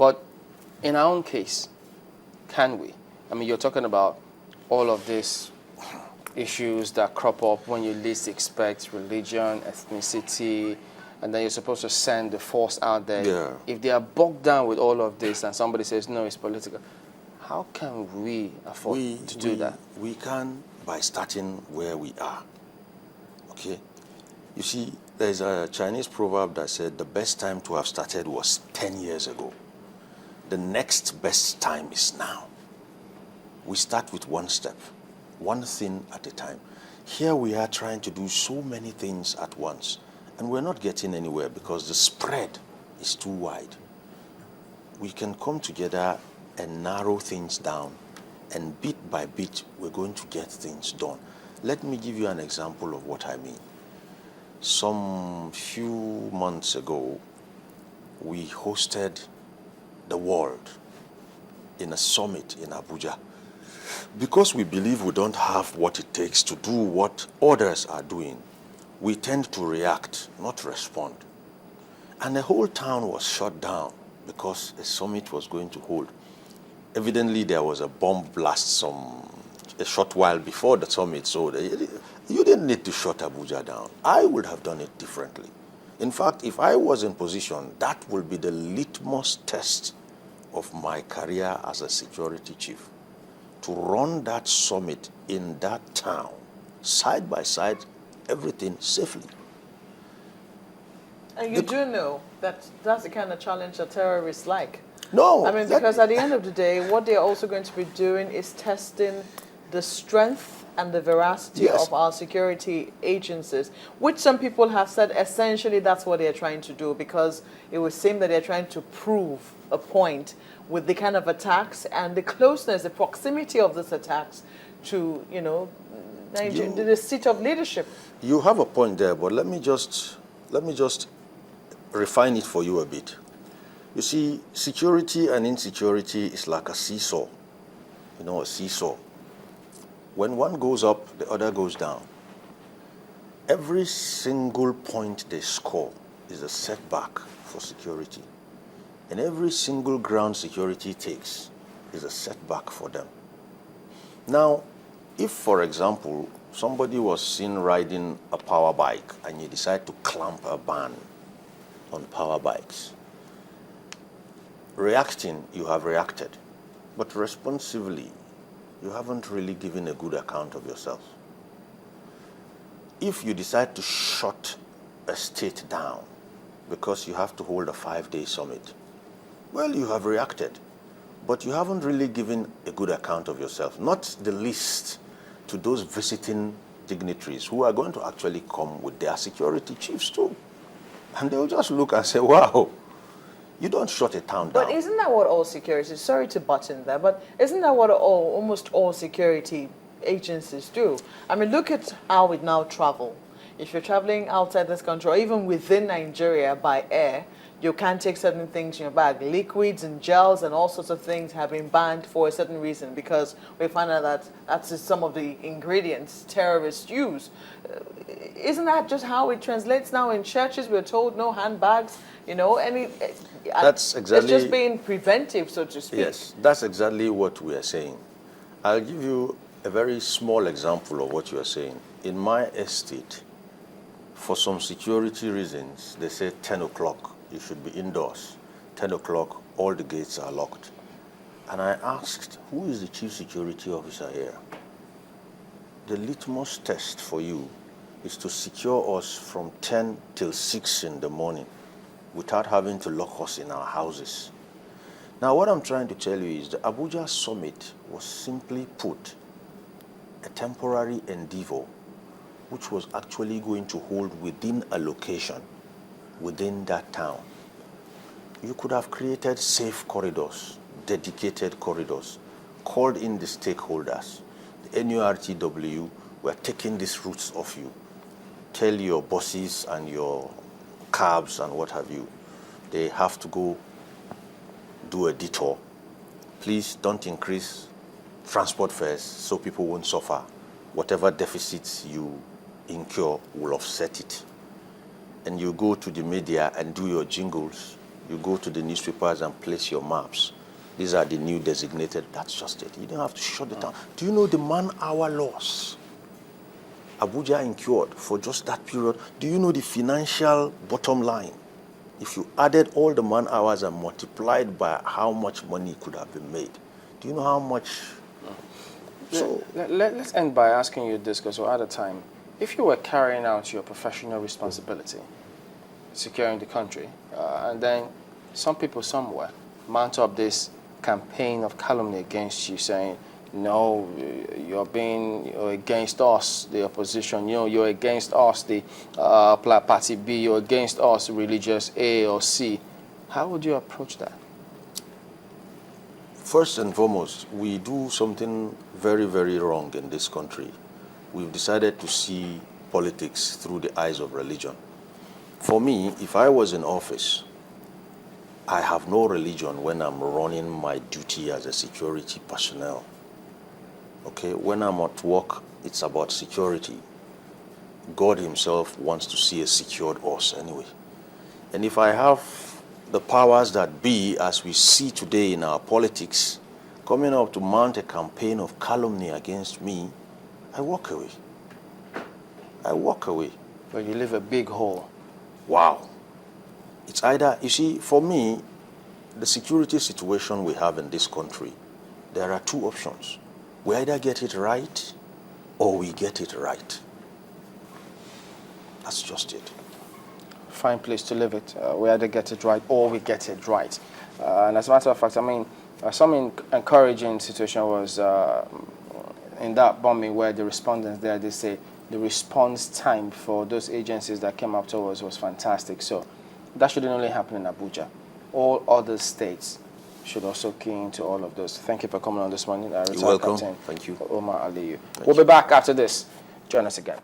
But in our own case, can we? I mean, you're talking about all of these issues that crop up when you least expect: religion, ethnicity, and then you're supposed to send the force out there. Yeah. If they are bogged down with all of this and somebody says, no, it's political, how can we afford to do that? We can by starting where we are. Okay? You see, there's a Chinese proverb that said the best time to have started was 10 years ago. The next best time is now. We start with one step, one thing at a time. Here we are trying to do so many things at once, and we're not getting anywhere because the spread is too wide. We can come together and narrow things down, and bit by bit, we're going to get things done. Let me give you an example of what I mean. Some few months ago, we hosted the world in a summit in Abuja. Because we believe we don't have what it takes to do what others are doing, we tend to react, not respond. And the whole town was shut down because a summit was going to hold. Evidently, there was a bomb blast a short while before the summit, so you didn't need to shut Abuja down. I would have done it differently. In fact, if I was in position, that will be the litmus test of my career as a security chief. To run that summit in that town, side by side, everything safely. And you do know that that's the kind of challenge that terrorists like. No. I mean, because at the end of the day, what they're also going to be doing is testing the strength and the veracity of our security agencies, which some people have said essentially that's what they're trying to do, because it would seem that they're trying to prove a point with the kind of attacks and the closeness, the proximity of these attacks to, you know, the seat of leadership. You have a point there, but let me just refine it for you a bit. You see, security and insecurity is like a seesaw. You know, a seesaw. When one goes up, the other goes down. Every single point they score is a setback for security. And every single ground security takes is a setback for them. Now, if, for example, somebody was seen riding a power bike and you decide to clamp a ban on power bikes, reacting, you have reacted. But responsively, you haven't really given a good account of yourself. If you decide to shut a state down because you have to hold a 5-day summit, well, you have reacted, but you haven't really given a good account of yourself, not the least to those visiting dignitaries who are going to actually come with their security chiefs too. And they'll just look and say, wow, you don't shut a town down. But isn't that what all security, sorry to butt in there, but isn't that what almost all security agencies do? I mean, look at how we now travel. If you're traveling outside this country or even within Nigeria by air, you can't take certain things in your bag. Liquids and gels and all sorts of things have been banned for a certain reason, because we find out that that's just some of the ingredients terrorists use. Isn't that just how it translates now in churches? We're told no handbags, you know, that's exactly, it's just being preventive, so to speak. Yes, that's exactly what we are saying. I'll give you a very small example of what you are saying. In my estate, for some security reasons, they say 10 o'clock, you should be indoors. 10 o'clock, all the gates are locked. And I asked, who is the chief security officer here? The litmus test for you is to secure us from 10 till 6 in the morning without having to lock us in our houses. Now, what I'm trying to tell you is the Abuja summit was simply put a temporary endeavor which was actually going to hold within a location, within that town. You could have created safe corridors, dedicated corridors, called in the stakeholders. The NURTW were taking these routes off you. Tell your bosses and your cabs and what have you, they have to go do a detour. Please don't increase transport fares so people won't suffer. Whatever deficits you incur will offset it. And you go to the media and do your jingles You go to the newspapers and place your maps. These are the new designated. That's just it. You don't have to shut it down. Do you know the man-hour loss Abuja incurred for just that period? Do you know the financial bottom line? If you added all the man-hours and multiplied by how much money could have been made, do you know how much? So Let's end by asking you this, because we're out of time. If you were carrying out your professional responsibility, securing the country, and then some people somewhere mount up this campaign of calumny against you, saying, no, you're against us, the opposition, you're against us, the party B, you're against us, religious A or C. How would you approach that? First and foremost, we do something very, very wrong in this country. We've decided to see politics through the eyes of religion. For me, if I was in office, I have no religion when I'm running my duty as a security personnel. Okay, when I'm at work, it's about security. God himself wants to see a secured us anyway. And if I have the powers that be, as we see today in our politics, coming up to mount a campaign of calumny against me, I walk away. I walk away. But you leave a big hole. Wow. It's either, you see, for me, the security situation we have in this country, there are two options. We either get it right or we get it right. That's just it. Fine place to live it. We either get it right or we get it right. And as a matter of fact, I mean, some encouraging situation was in that bombing where the respondents there, they say the response time for those agencies that came afterwards was fantastic. So that shouldn't only happen in Abuja. All other states should also key into all of those. Thank you for coming on this morning. You're welcome. Captain Thank you. Omar Aliyu. We'll be back after this. Join us again.